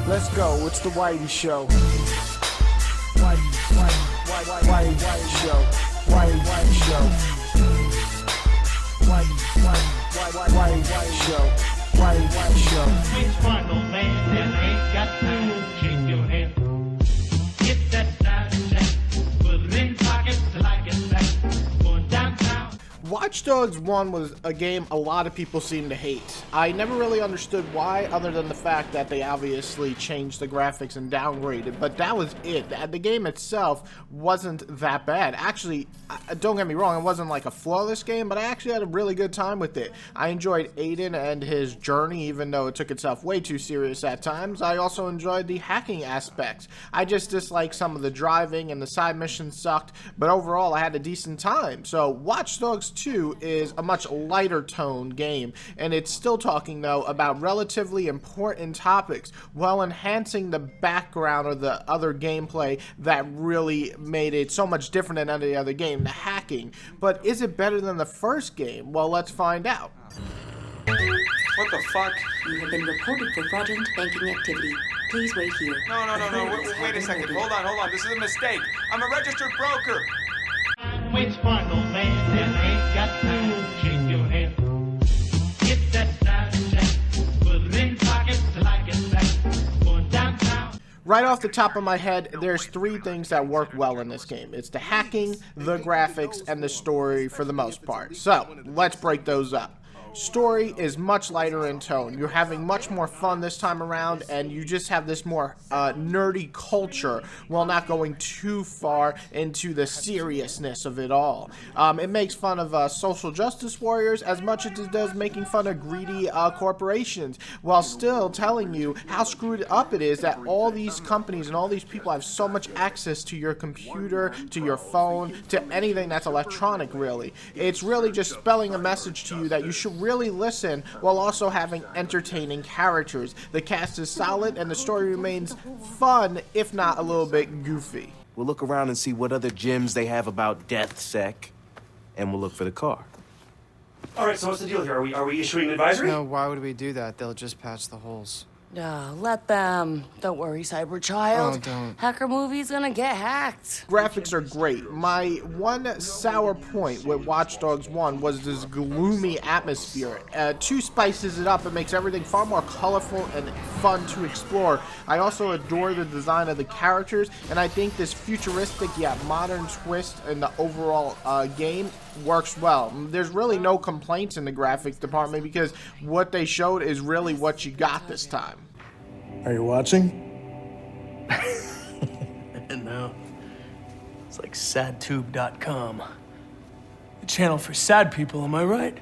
Let's go, it's the Whitey Show. Whitey Show. Whitey Show. Whitey Show. Whitey Show. Which one, old man, that ain't got time? Shake your head. Get that side, put it in pockets like it's black. Going downtown. Watch Dogs 1 was a game a lot of people seem to hate. I never really understood why, other than the fact that they obviously changed the graphics and downgraded, but that was it. The game itself wasn't that bad. Actually, don't get me wrong, it wasn't like a flawless game, but I actually had a really good time with it. I enjoyed Aiden and his journey, even though it took itself way too serious at times. I also enjoyed the hacking aspects. I just disliked some of the driving, and the side missions sucked, but overall I had a decent time. So Watch Dogs 2 is a much lighter tone game, and it's still talking though about relatively important topics while enhancing the background or the other gameplay that really made it so much different than any other game, the hacking. But is it better than the first game? Well, let's find out. What the fuck? You have been reported for fraudulent banking activity. Please wait here. No. Wait a second. Hold on. This is a mistake. I'm a registered broker. Which one, old man, that ain't got time? Shake your head. Get that side, put it in pockets like it's black. Going downtown. Right off the top of my head, there's three things that work well in this game. It's the hacking, the graphics, and the story for the most part. So, let's break those up. Story is much lighter in tone. You're having much more fun this time around, and you just have this more nerdy culture while not going too far into the seriousness of it all. It makes fun of social justice warriors as much as it does making fun of greedy corporations, while still telling you how screwed up it is that all these companies and all these people have so much access to your computer, to your phone, to anything that's electronic, really. It's really just spelling a message to you that you should really listen while also having entertaining characters. The cast is solid and the story remains fun, if not a little bit goofy. We'll look around and see what other gems they have about DeathSec, and we'll look for the car. All right, so what's the deal here? Are we issuing an advisory? No, why would we do that? They'll just patch the holes. Let them. Don't worry, cyber child. Oh, don't. Hacker movie's gonna get hacked. Graphics are great. My one sour point with Watch Dogs 1 was this gloomy atmosphere. 2 spices it up and makes everything far more colorful and fun to explore. I also adore the design of the characters, and I think this futuristic yet modern twist in the overall game works well. There's really no complaints in the graphics department because what they showed is really what you got this time. Are you watching? No. It's like sadtube.com. The channel for sad people, am I right?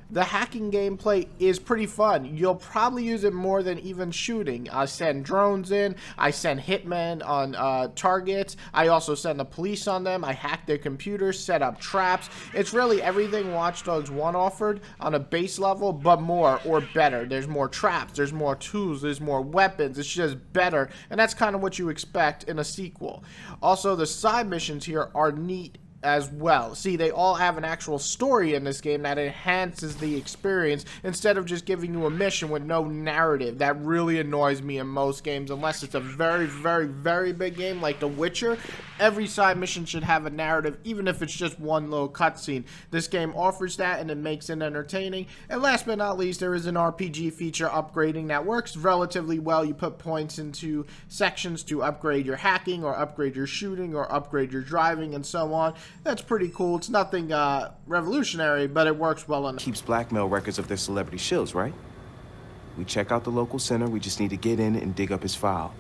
The hacking gameplay is pretty fun. You'll probably use it more than even shooting. I send drones in, I send hitmen on targets, I also send the police on them, I hack their computers, set up traps. It's really everything Watch Dogs 1 offered on a base level, but more or better. There's more traps, there's more tools, there's more weapons, it's just better, and that's kind of what you expect in a sequel. Also, the side missions here are neat as well. See, they all have an actual story in this game that enhances the experience instead of just giving you a mission with no narrative. That really annoys me in most games, unless it's a very, very, very big game like The Witcher. Every side mission should have a narrative, even if it's just one little cutscene. This game offers that, and it makes it entertaining. And last but not least, there is an RPG feature upgrading that works relatively well. You put points into sections to upgrade your hacking, or upgrade your shooting, or upgrade your driving, and so on. That's pretty cool. It's nothing revolutionary, but it works well enough. Keeps blackmail records of their celebrity shills, right? We check out the local center. We just need to get in and dig up his file.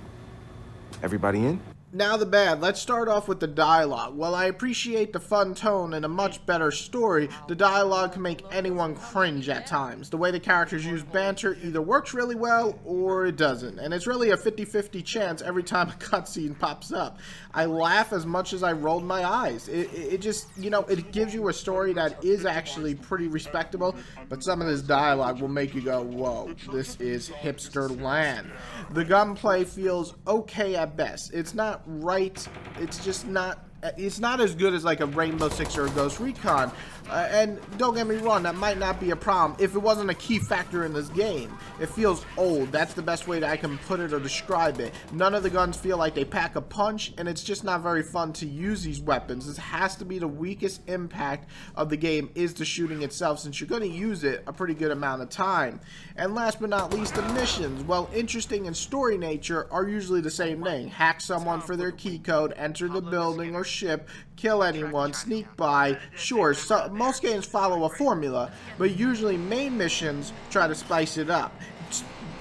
Everybody in? Now the bad. Let's start off with the dialogue. While I appreciate the fun tone and a much better story, the dialogue can make anyone cringe at times. The way the characters use banter either works really well or it doesn't, and it's really a 50-50 chance every time a cutscene pops up. I laugh as much as I rolled my eyes. It just, you know, it gives you a story that is actually pretty respectable, but some of this dialogue will make you go, whoa, this is hipster land. The gunplay feels okay at best. It's not right, it's just not It's not as good as like a Rainbow Six or a Ghost Recon. And don't get me wrong, that might not be a problem if it wasn't a key factor in this game. It feels old. That's the best way that I can put it or describe it. None of the guns feel like they pack a punch, and it's just not very fun to use these weapons. This has to be the weakest impact of the game is the shooting itself, since you're going to use it a pretty good amount of time. And last but not least, the missions, while interesting in story nature, are usually the same thing. Hack someone for their key code, enter the building or ship, kill anyone, sneak by. Sure, most games follow a formula, but usually main missions try to spice it up.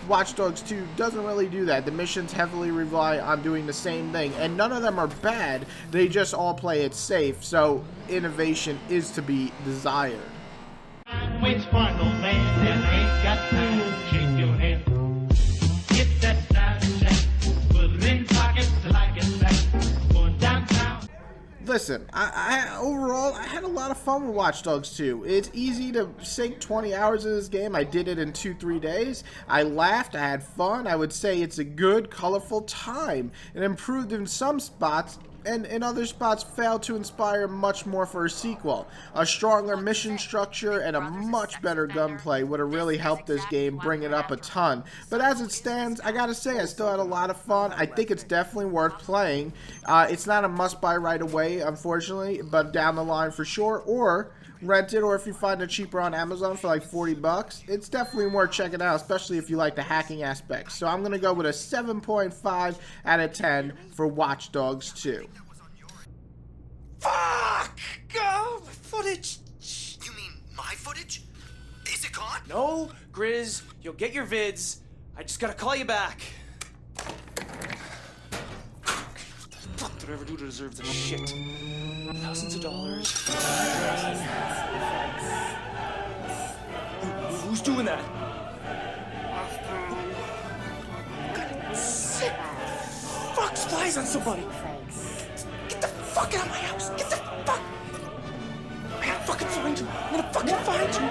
Watch Dogs 2 doesn't really do that. The missions heavily rely on doing the same thing, and none of them are bad. They just all play it safe, so innovation is to be desired. Waits for no man that ain't got time to shake your head. Get that side check, put it in pockets like it's back. Going downtown. Listen, overall, I had a lot of fun with Watch Dogs 2. It's easy to sink 20 hours in this game. I did it in 2-3 days. I laughed, I had fun. I would say it's a good, colorful time. It improved in some spots, and in other spots failed to inspire much more for a sequel. A stronger mission structure and a much better gunplay would have really helped this game bring it up a ton. But as it stands, I gotta say, I still had a lot of fun. I think it's definitely worth playing. It's not a must-buy right away, unfortunately, but down the line for sure, or rent it, or if you find it cheaper on Amazon for like 40 bucks, it's definitely worth checking out, especially if you like the hacking aspects. So I'm gonna go with a 7.5 out of 10 for Watch Dogs 2. Fuck! Oh, my footage! You mean my footage? Is it gone? No, Grizz, you'll get your vids. I just gotta call you back. What the fuck did I ever do to deserve this shit? Thousands of dollars. Who's doing that? Sick fuck's flies on somebody. Get the fuck out of my house. Get the fuck. I'm gonna fucking find you. I'm gonna fucking find you.